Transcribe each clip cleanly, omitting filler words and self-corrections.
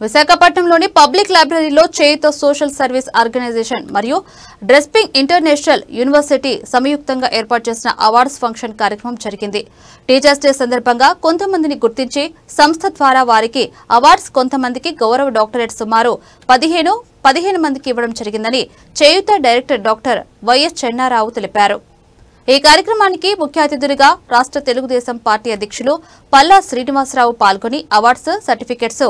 విశాఖపట్నంలోని పబ్లిక్ లైబ్రరీలో చేయుత social service organisation మరియు డ్రెస్పింగ్ ఇంటర్నేషనల్ యూనివర్సిటీ సంయుక్తంగా ఏర్పాటు చేసిన అవార్డ్స్ ఫంక్షన్ కార్యక్రమం జరిగింది. టీచర్స్ డే సందర్భంగా కొంతమందిని గుర్తించి సంస్థ ద్వారా వారికి అవార్డ్స్, కొంతమందికి గౌరవ డాక్టరేట్ సుమారు 15 మందికి ఇవ్వడం జరిగిందని చేయుత డైరెక్టర్ డాక్టర్ వైఎస్ చెన్నారావు తెలిపారు. ఈ కార్యక్రమానికి ముఖ్య అతిథులుగా రాష్ట్ర తెలుగుదేశం పార్టీ అధ్యక్షులు పల్లా శ్రీనివాసరావు పాల్గొని అవార్డ్స్, సర్టిఫికెట్స్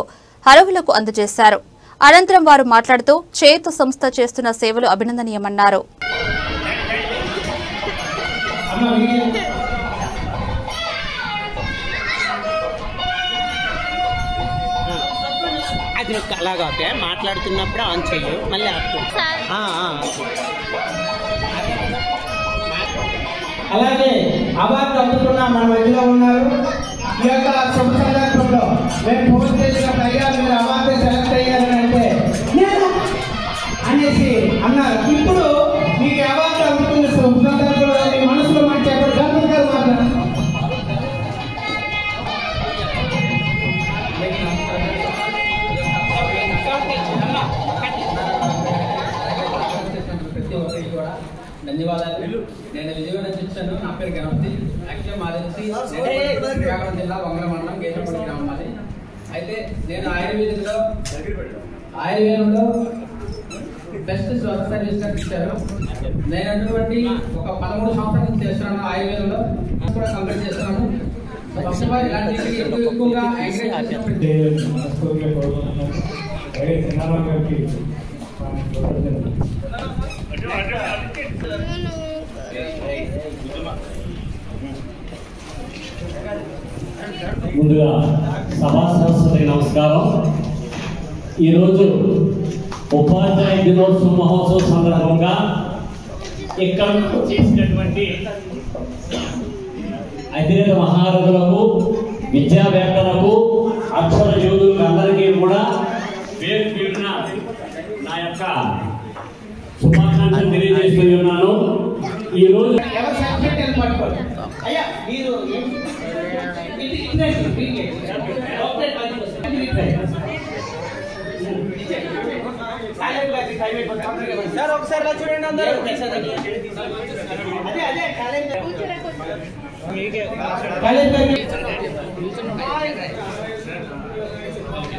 అర్హులకు అందజేశారు. అనంతరం వారు మాట్లాడుతూ చేయుత సంస్థ చేస్తున్న సేవలు అభినందనీయమన్నారు. మాట్లాడుతున్నప్పుడు ఆన్ చెయ్యి, మళ్ళీ అలాగే అవార్డు అందుకున్న మన మధ్యలో ఉన్నారు. ఈ యొక్క శుభ సందర్భంలో మేము ఫోన్ చేసిన పైగా మీరు అవార్డు సెలెక్ట్ అయ్యారని అంటే అనేసి అన్నారు. ఇప్పుడు మీకు అవార్డు అందుకున్న శుభ సందర్భంలో మీ మనసులో మాట ఎప్పుడు గంటలు గారు మాట్లాడారు. ధన్యవాదాలు. నేను విజయవాడ నుంచి వచ్చాను. నా పేరు గణపతి. యాక్చువల్ మాది శ్రీకాకుళం జిల్లా వంగల మండలం కేశవపల్లి గ్రామం మాది. అయితే నేను ఆయుర్వేదంలో బెస్ట్ సోషల్ సర్వీస్ గా ఇచ్చారు. నేను అటువంటి ఒక 13 సంవత్సరాల నుంచి చేస్తున్నాను. ఆయుర్వేదంలో కూడా కంప్లీట్ చేస్తున్నాను. ఎక్కువగా ముందుగా సభా సరస్వతికి నమస్కారం. ఈరోజు ఉపాధ్యాయ దినోత్సవ మహోత్సవ సందర్భంగా ఇక్కడ చేసినటువంటి అధినేత మహారథులకు, విద్యావేత్తలకు, అక్షర యోధులకు అందరికీ కూడా పేరు పేరున నా యొక్క శుభాకాంక్షలు తెలియజేస్తూ ఉన్నాను. ఈరోజు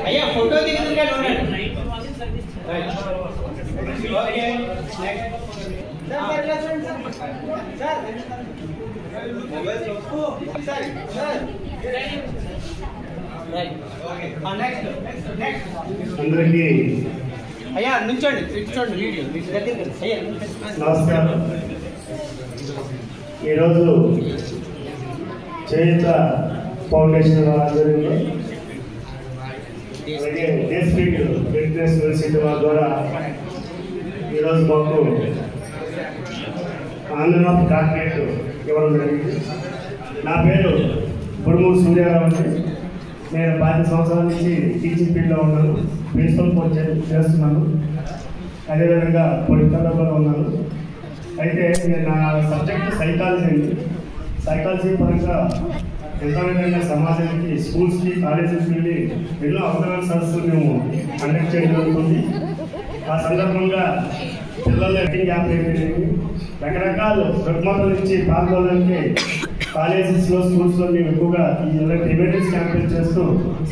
అయ్యా ఫోటో దిగుతుందిగా ఉండండి. అందరికీ అయ్యా నుంచోండి, వీడియో నమస్కారం. ఈరోజు చేయుత ఫౌండేషన్ ఆధ్వర్యంలో అలాగే డెస్పిక్ ఫిట్నెస్ యూనివర్సిటీ వారి ద్వారా ఈరోజు మాకు ఆంధ్ర ఆఫ్ డాక్టరేట్ ఇవ్వడం జరిగింది. నా పేరు బుడుమూరు సూర్యారావు అండి. నేను 10 సంవత్సరాల నుంచి టీచింగ్ ఫీల్డ్లో ఉన్నాను. ప్రిన్సిపల్ కోచ్ చేస్తున్నాను. అదేవిధంగా పొలిటికల్లో కూడా ఉన్నాను. అయితే నేను నా సబ్జెక్ట్ సైకాలజీ అండి. సైకాలజీ పరంగా ఎంతో విధంగా సమాజానికి, స్కూల్స్కి, కాలేజీకి వెళ్ళి ఎన్నో అవగాహన సదస్సులు మేము కండక్ట్ చేయడం జరుగుతుంది. ఆ సందర్భంగా పిల్లలు ఎక్కింగ్ క్యాంప్ అయిపోయింది. రకరకాల రుగ్మతల నుంచి పాల్గొనడానికి కాలేజెస్లో, స్కూల్స్లో మేము ఎక్కువగా ఇలాంటి అవేర్నెస్ క్యాంపెయిన్ చేస్తూ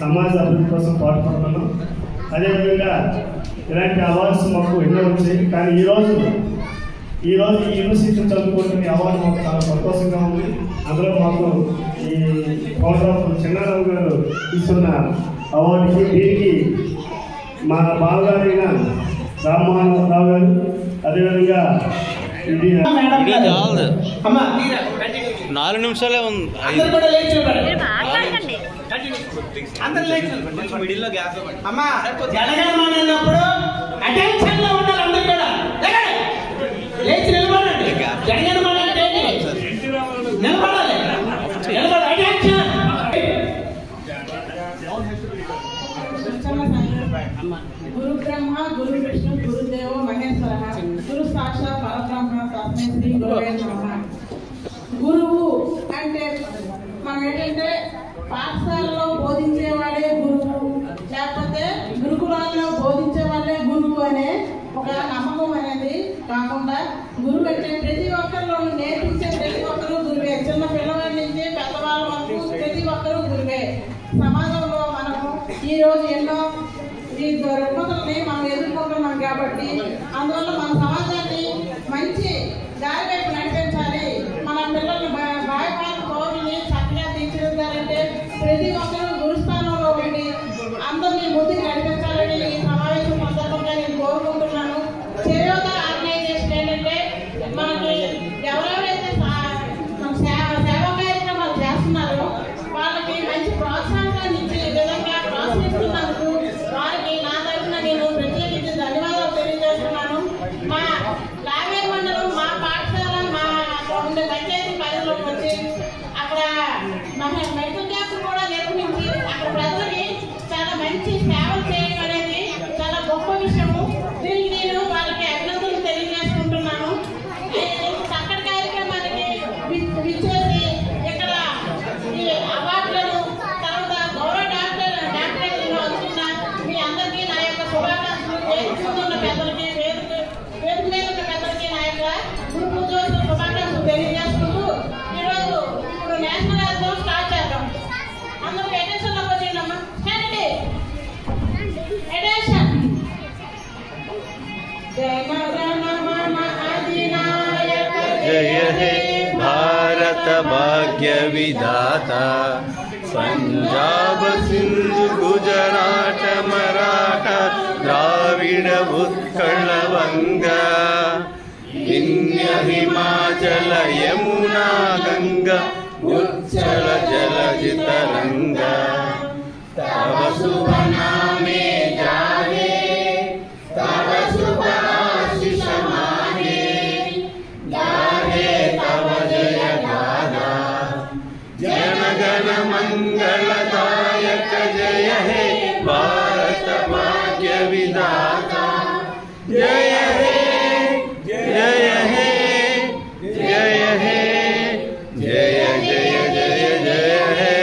సమాజ అభివృద్ధి కోసం పాటుపడుతున్నాం. అదేవిధంగా ఇలాంటి అవార్డ్స్ మాకు ఎన్నో వచ్చాయి. కానీ ఈరోజు ఈ యూనివర్సిటీ చదువుకుంటున్న అవార్డు మాకు చాలా సంతోషంగా ఉంది. అందులో మాకు ఈ ఫౌండర్ ఆఫ్ చెన్నారావు గారు ఇస్తున్న అవార్డుకి, దీనికి మా బావగారైన రామ్మోహన్ రావు గారు, అదేవిధంగా ఇది 4 నిమిషాలే ఉంది. అమ్మా జనగణమన అన్నప్పుడు అటెన్షన్ లో ఉండాలి. అందరూ కూడా లేచి నిలబడండి. జనగణమన అంటే నిలబడాలి. అటెన్షన్. గురు బ్రహ్మ గురు విష్ణు గురుదేవ మహేశ్వర గురు సాక్షాత్ పరబ్రహ్మ తస్మై శ్రీ గురవే నమః. గురువు అంటే మనం ఏంటంటే పాఠశాలలో బోధించేవాడే గురువు, లేకపోతే గురువు జీవితంలో బోధించే వాళ్ళే గురువు అనే ఒక నమ్మకం అనేది కాకుండా గురువు అంటే ప్రతి ఒక్కరిలో నేర్పించే ప్రతి ఒక్కరు గురువే. చిన్న పిల్లవాడి నుంచి పెద్దవాళ్ళ వరకు ప్రతి ఒక్కరు గురువే. సమాజంలో మనము ఈరోజు ఎన్నో ఈ రుగ్మతల్ని మనం ఎదుర్కొంటున్నాం కాబట్టి అందువల్ల మన సమాజాన్ని మంచి దారి వైపు నడిపించాలి. మన పిల్లల్ని బాయపాల పౌరుల్ని చక్కగా తీర్చిదిద్దాలంటే ప్రతి ఒక్కరూ గురుస్థానంలో ఉండి అందరినీ ముందుకు నడిపించాలని ఈ సమావేశం సందర్భంగా నేను కోరుకుంటున్నాను. చేయూత ఆర్గనైజేషన్ ఏంటంటే మనకి ఎవరెవరైతే సేవా కార్యక్రమాలు చేస్తున్నారో వాళ్ళకి మంచి ప్రోత్సాహాన్ని ఇచ్చే విధంగా ప్రోత్సహిస్తున్నందుకు వారికి నా తరఫున నేను ప్రత్యేకించి ధన్యవాదాలు తెలియజేస్తున్నాను. మా లావేర్ మండలం మా పాఠశాల మా ఉండే పంచాయతీ పరిధిలోకి వచ్చి అక్కడ మెడికల్ క్యాంప్ కూడా నిర్వహించి అక్కడ ప్రజలకి చాలా మంచి సేవలు చేయడం అనేది చాలా గొప్ప విషయము. దీనికి నేను వాళ్ళకి అభినందనలు తెలియజేసుకుంటున్నాను. చక్కటి కార్యక్రమానికి విచ్చేసి ఇక్కడ ఈ అవార్డులను తర్వాత గౌరవ డాక్టరేట్లను అందుకున్న మీ అందరికీ నా యొక్క శుభాకాంక్షలు. వేదిక పెద్దలకి వేదిక మీద ఉన్న పెద్దలకి నా యొక్క గురు పూజోత్సవ శుభాకాంక్షలు తెలియజేసుకుంటూ ఈరోజు ఇప్పుడు నేషనల్ యాంథమ్ స్టార్ట్ చేద్దాం. అందరూ అటెన్షన్ లో వచ్చేయండమ్మా. Stand attention. जय हे भारत भाग्य विधाता पंजाब सिंधु गुजरात मराठा द्राविड उत्कल वंगा विंध्य हिमाचल यमुना गंगा उच्चल जलधि तरंगा तव शुभ नामे जागे तव शुभ आशीष मागे गाहे तव जय गाथा जन गण मंगलदायक जय हे भारत भाग्य विधाता जय हे जय हे जय हे जय जय जय जय हे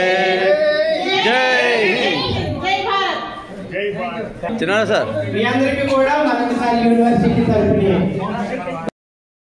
जय चिन्ना सर మీ అందరికీ కూడా మరొకసారి యూనివర్సిటీ తరఫున